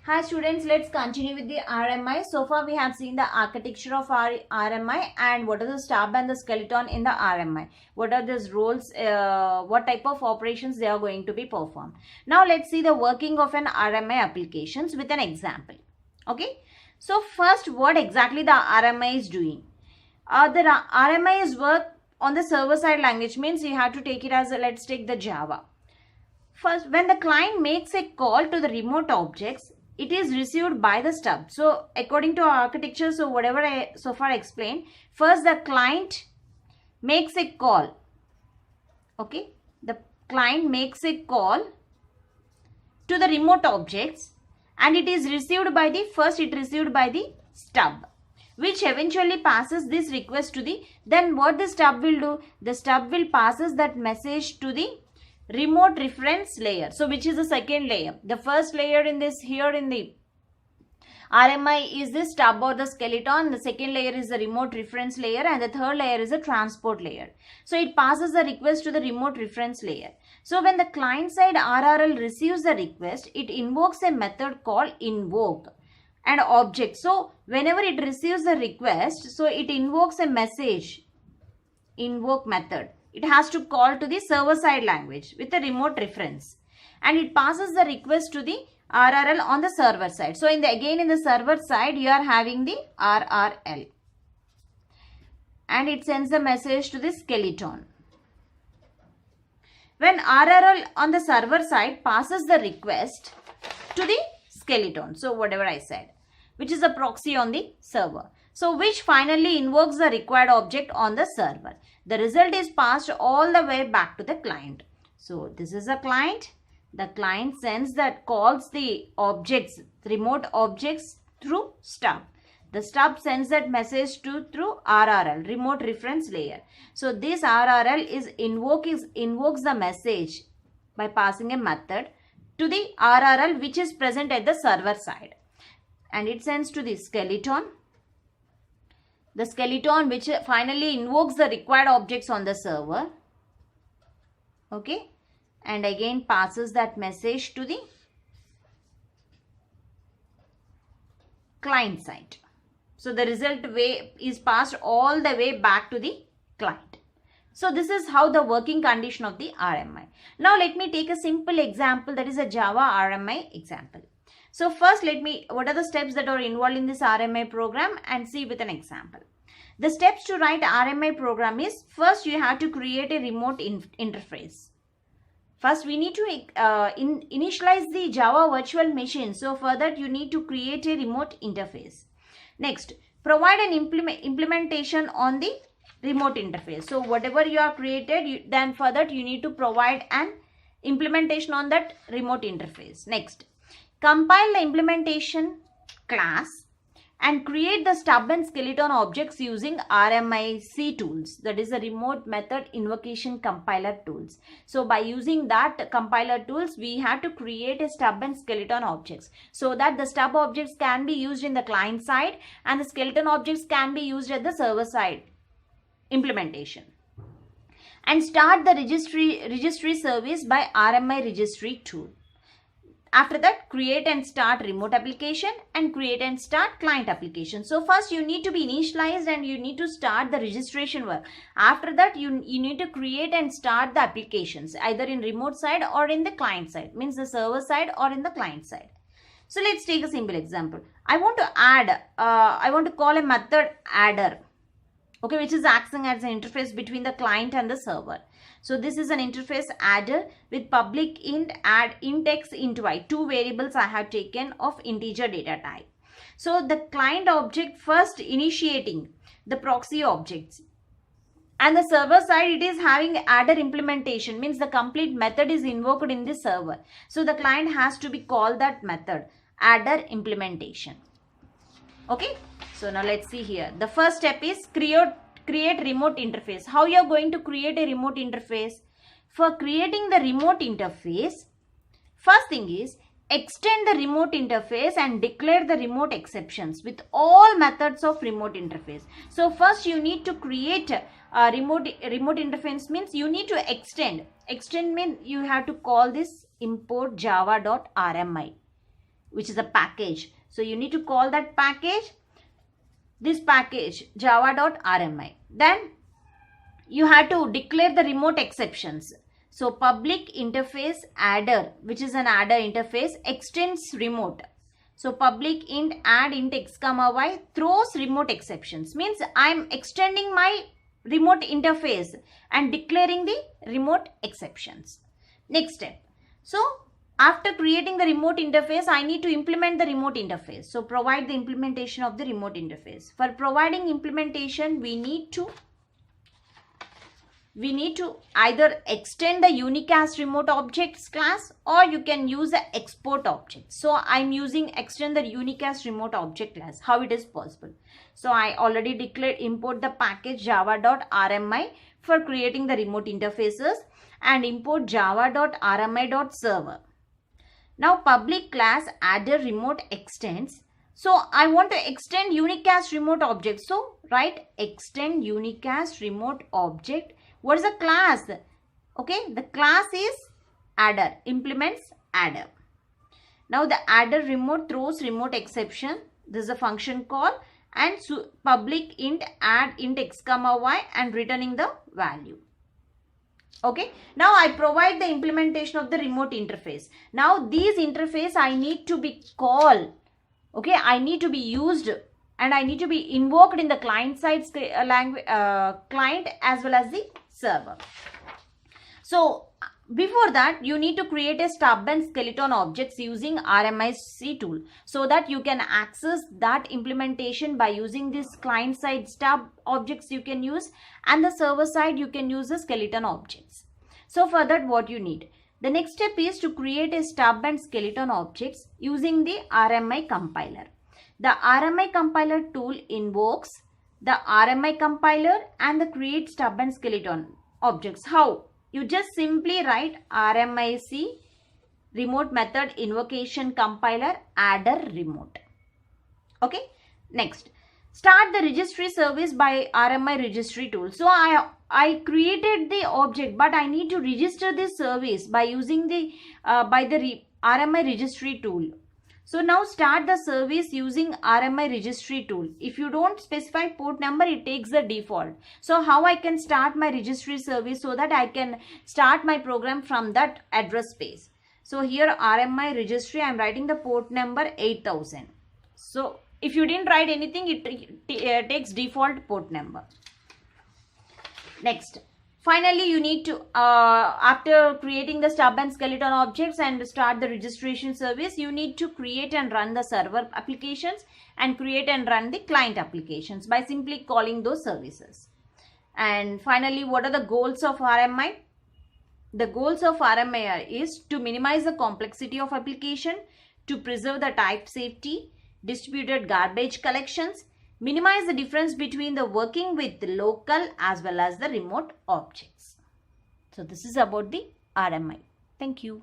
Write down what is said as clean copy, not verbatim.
Hi students, let's continue with the RMI. So far we have seen the architecture of our RMI and what are the stub and the skeleton in the RMI. What are those roles, what type of operations they are going to be performed. Now let's see the working of an RMI applications with an example. Okay. So first, what exactly the RMI is doing. The RMI is work on the server side language, means you have to take it as, let's take the Java. First, when the client makes a call to the remote objects, it is received by the stub. So according to our architecture, so whatever I so far explained, first the client makes a call. Okay, the client makes a call to the remote objects and it is received by the stub, which eventually passes this request to the, then what the stub will do, the stub will passes that message to the remote reference layer. So which is the second layer. The first layer in this here in the RMI is the stub or the skeleton. The second layer is the remote reference layer and the third layer is the transport layer. So it passes the request to the remote reference layer. So when the client side RRL receives the request, it invokes a method called invoke and object. So whenever it receives the request, so it invokes a message, invoke method. It has to call to the server side language with a remote reference and it passes the request to the RRL on the server side. So again in the server side you are having the RRL and it sends the message to the skeleton. When RRL on the server side passes the request to the skeleton, so whatever I said, which is a proxy on the server, so which finally invokes the required object on the server. The result is passed all the way back to the client. So this is a client. The client sends that calls the objects, remote objects through stub. The stub sends that message through RRL, remote reference layer. So this RRL invokes the message by passing a method to the RRL which is present at the server side. And it sends to the skeleton. The skeleton which finally invokes the required objects on the server. Okay. And again passes that message to the client side. So the result is passed all the way back to the client. So this is how the working condition of the RMI. Now let me take a simple example, that is a Java RMI example. So first what are the steps that are involved in this RMI program and see with an example. The steps to write RMI program is, first you have to create a remote interface. First we need to initialize the Java virtual machine. So for that you need to create a remote interface. Next, provide an implementation on the remote interface. So whatever you have created, then for that you need to provide an implementation on that remote interface. Next, compile the implementation class and create the stub and skeleton objects using RMIC tools, that is a remote method invocation compiler tools. So by using that compiler tools, we have to create a stub and skeleton objects so that the stub objects can be used in the client side and the skeleton objects can be used at the server side implementation. And start the registry service by RMI registry tool. After that, create and start remote application and create and start client application. So first you need to be initialized and you need to start the registration work. After that, you need to create and start the applications either in remote side or in the client side, means the server side or in the client side. So let's take a simple example. I want to call a method adder, okay, which is acting as an interface between the client and the server. So this is an interface adder with public int, add int x, int y, two variables I have taken of integer data type. So the client object first initiating the proxy objects and the server side it is having adder implementation, means the complete method is invoked in the server. So the client has to be called that method adder implementation. Okay. So now let's see here. The first step is create remote interface. How you are going to create a remote interface? For creating the remote interface, first thing is extend the remote interface and declare the remote exceptions with all methods of remote interface. So first you need to create a remote interface, means you need to extend means you have to call this import java.rmi. which is a package. So you need to call that package, this package java.rmi. Then you have to declare the remote exceptions. So public interface adder, which is an adder interface, extends remote. So public int add int x comma y throws remote exceptions. Means I am extending my remote interface and declaring the remote exceptions. Next step. So after creating the remote interface, I need to implement the remote interface. So provide the implementation of the remote interface. For providing implementation, we need to either extend the unicast remote objects class, or you can use the export object. So I'm using extend the unicast remote object class. How it is possible? So I already declared import the package java.rmi for creating the remote interfaces, and import java.rmi.server. Now public class adder remote extends. So I want to extend unicast remote object. So write extend unicast remote object. What is the class? Okay, the class is adder, implements adder. Now the adder remote throws remote exception. This is a function call, and public int add int x comma y and returning the value. Okay, now I provide the implementation of the remote interface. Now these interface I need to be called. Okay, I need to be used and I need to be invoked in the client side language, client as well as the server. So before that, you need to create a stub and skeleton objects using RMIC tool, so that you can access that implementation by using this client side stub objects you can use, and the server side you can use the skeleton objects. So for that, what you need? The next step is to create a stub and skeleton objects using the RMI compiler. The RMI compiler tool invokes the RMI compiler and the create stub and skeleton objects. How? You just simply write RMIC remote method invocation compiler adder remote. Okay. Next, start the registry service by RMI registry tool. So I created the object, but I need to register this service by using the RMI registry tool. So now start the service using RMI registry tool. If you don't specify port number, it takes the default. So how I can start my registry service so that I can start my program from that address space? So here RMI registry, I am writing the port number 8000. So if you didn't write anything, it takes default port number. Next. Finally, you need to, after creating the stub and skeleton objects and start the registration service, you need to create and run the server applications and create and run the client applications by simply calling those services. And finally, what are the goals of RMI? The goals of RMI is to minimize the complexity of application, to preserve the type safety, distributed garbage collections, minimize the difference between the working with the local as well as the remote objects. So this is about the RMI. Thank you.